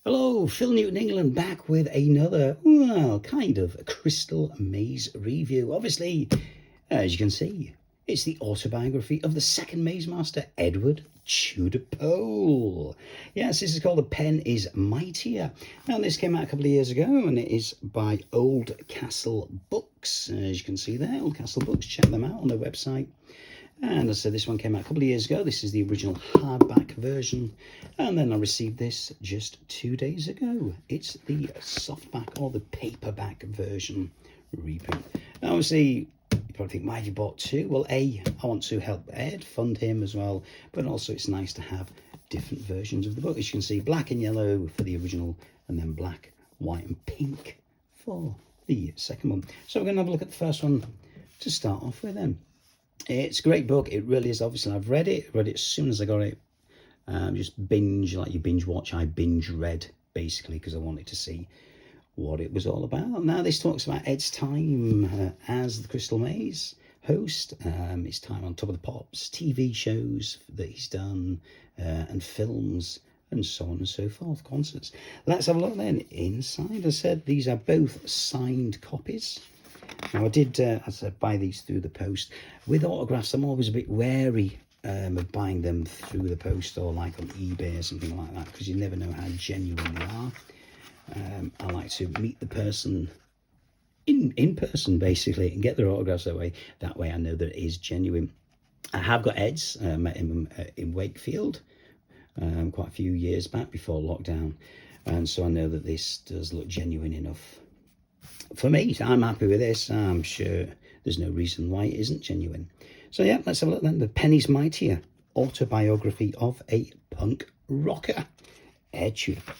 Hello, Phil Newton England back with another, well, kind of Crystal Maze review. Obviously, as you can see, it's the autobiography of the second maze master, Edward Tudorpole. Yes, this is called The Pen is Mightier. Now, this came out a couple of years ago, and it is by Old Castle Books. As you can see there, Old Castle Books, check them out on their website. And as I said, this one came out a couple of years ago. This is the original hardback version. And then I received this just 2 days ago. It's the softback or the paperback version reprint. Now, obviously, you probably think, why have you bought two? Well, I want to help Ed, fund him as well. But also, it's nice to have different versions of the book. As you can see, black and yellow for the original, and then black, white, and pink for the second one. So we're going to have a look at the first one to start off with then. It's a great book. It really is. Obviously, I've read it as soon as I got it. Just binge, like you binge watch, I binge read, basically, because I wanted to see what it was all about. Now, this talks about Ed's time as the Crystal Maze host, his time on Top of the Pops, TV shows that he's done, and films, and so on and so forth, concerts. Let's have a look then inside. As I said, these are both signed copies. Now, I did, as I said, buy these through the post. With autographs, I'm always a bit wary of buying them through the post or like on eBay or something like that, because you never know how genuine they are. I like to meet the person in person, basically, and get their autographs that way. That way I know that it is genuine. I have got Ed's, met him in Wakefield quite a few years back before lockdown. And so I know that this does look genuine enough. For me, I'm happy with this. I'm sure there's no reason why it isn't genuine. So yeah, let's have a look then. The Pen is Mightier, autobiography of a punk rocker, Ed Tudorpole.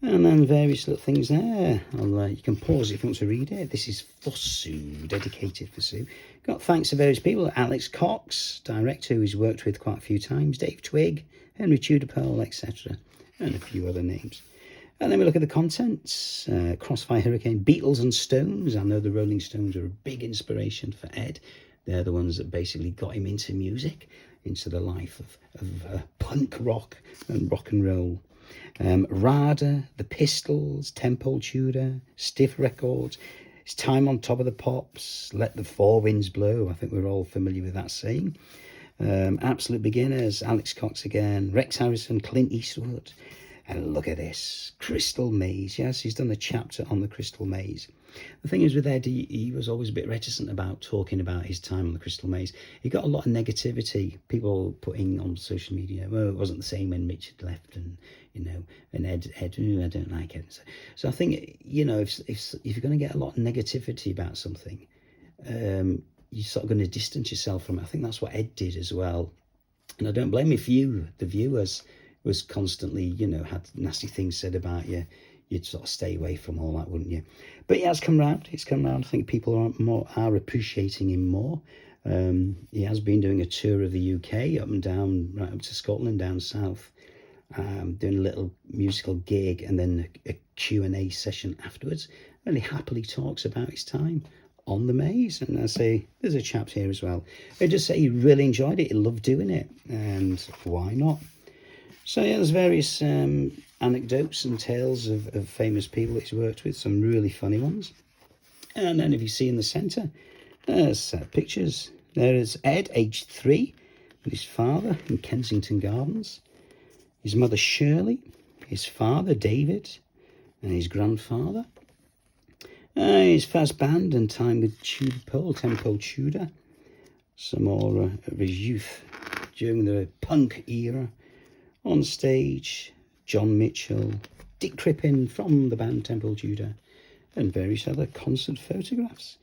And then various little things there. You can pause it if you want to read it. This is for Sue, dedicated for Sue. Got thanks to various people. Alex Cox, director who he's worked with quite a few times. Dave Twigg, Henry Tudorpole, etc. And a few other names. And then we look at the contents. Crossfire Hurricane, Beatles and Stones. I know the Rolling Stones are a big inspiration for Ed. They're the ones that basically got him into music, into the life of punk rock and rock and roll. Rada, The Pistols, Temple Tudor, Stiff Records, his time on Top of the Pops, Let the Four Winds Blow. I think we're all familiar with that saying. Absolute Beginners, Alex Cox again, Rex Harrison, Clint Eastwood. And look at this, Crystal Maze. Yes, he's done a chapter on the Crystal Maze. The thing is with Ed, he was always a bit reticent about talking about his time on the Crystal Maze. He got a lot of negativity. People putting on social media, well, it wasn't the same when Mitch had left, and and Ed, I don't like it. So I think, if you're going to get a lot of negativity about something, you're sort of going to distance yourself from it. I think that's what Ed did as well. And I don't blame if you, the viewers, was constantly, had nasty things said about you, you'd sort of stay away from all that, wouldn't you? But yeah, it's come round. I think people are appreciating him more. He has been doing a tour of the UK, up and down, right up to Scotland, down south, doing a little musical gig, and then a Q&A session afterwards. And he happily talks about his time on the maze. And I say, there's a chap here as well. I just say he really enjoyed it. He loved doing it, and why not? So yeah, there's various anecdotes and tales of famous people that he's worked with, some really funny ones. And then if you see in the centre, there's pictures. There is Ed, aged 3, with his father in Kensington Gardens, his mother Shirley, his father David, and his grandfather. His first band and time with Tudorpole, Temple Tudor. Some more of his youth during the punk era. On stage, John Mitchell, Dick Crippen from the band Temple Tudor, and various other concert photographs.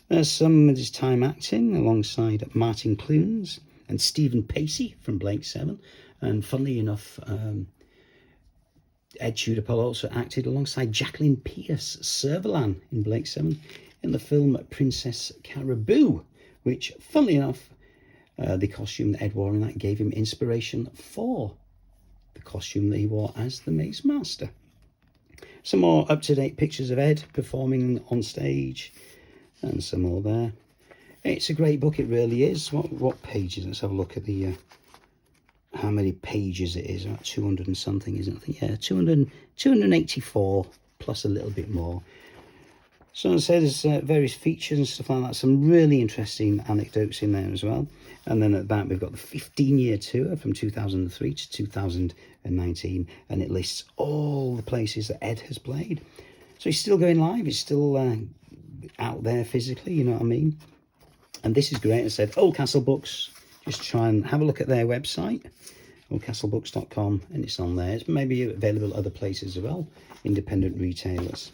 There's some of his time acting alongside Martin Clunes and Stephen Pacey from Blake 7. And funnily enough, Ed Tudorpole also acted alongside Jacqueline Pierce Servalan in Blake 7 in the film Princess Caribou, which, funnily enough, the costume that Ed wore in that gave him inspiration for the costume that he wore as the Maze Master. Some more up-to-date pictures of Ed performing on stage, and some more there. It's a great book, it really is. What page is it? Let's have a look at the how many pages it is, about 200 and something, isn't it? I think, yeah, 284 plus a little bit more. So as I said, there's various features and stuff like that. Some really interesting anecdotes in there as well. And then at the back, we've got the 15-year tour from 2003 to 2019. And it lists all the places that Ed has played. So he's still going live. He's still out there physically, you know what I mean? And this is great. I said, Oldcastle Books. Just try and have a look at their website, oldcastlebooks.com, and it's on there. It's maybe available at other places as well, independent retailers.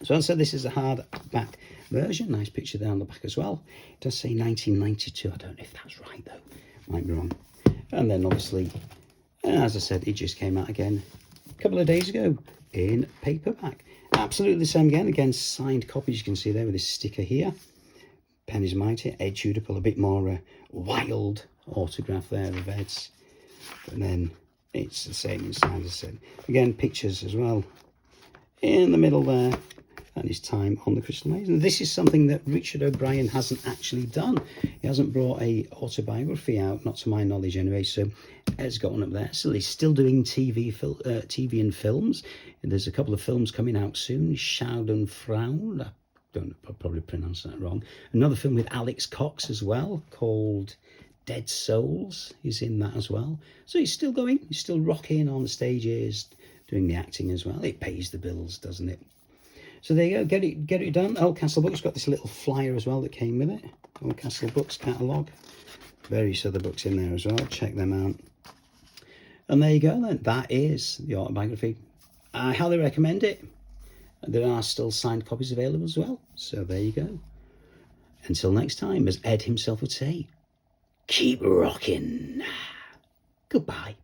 So as I said, this is a hardback version. Nice picture there on the back as well. It does say 1992. I don't know if that's right, though. Might be wrong. And then, obviously, as I said, it just came out again a couple of days ago in paperback. Absolutely the same again. Again, signed copies. You can see there with this sticker here. Pen is mightier. Ed Tudorpole, a bit more wild autograph there of Ed's. And then it's the same inside, as I said. Again, pictures as well in the middle there. And his time on the Crystal Maze. And this is something that Richard O'Brien hasn't actually done. He hasn't brought a autobiography out, not to my knowledge anyway. So Ed's got one up there. So he's still doing TV and films. And there's a couple of films coming out soon. Schadenfreude. I don't know, I'll probably pronounce that wrong. Another film with Alex Cox as well, called Dead Souls. He's in that as well. So he's still going. He's still rocking on the stages, doing the acting as well. It pays the bills, doesn't it? So there you go, get it done. Oldcastle Books got this little flyer as well that came with it. Oldcastle Books catalogue. Various other books in there as well. Check them out. And there you go then. That is the autobiography. I highly recommend it. There are still signed copies available as well. So there you go. Until next time, as Ed himself would say, keep rocking. Goodbye.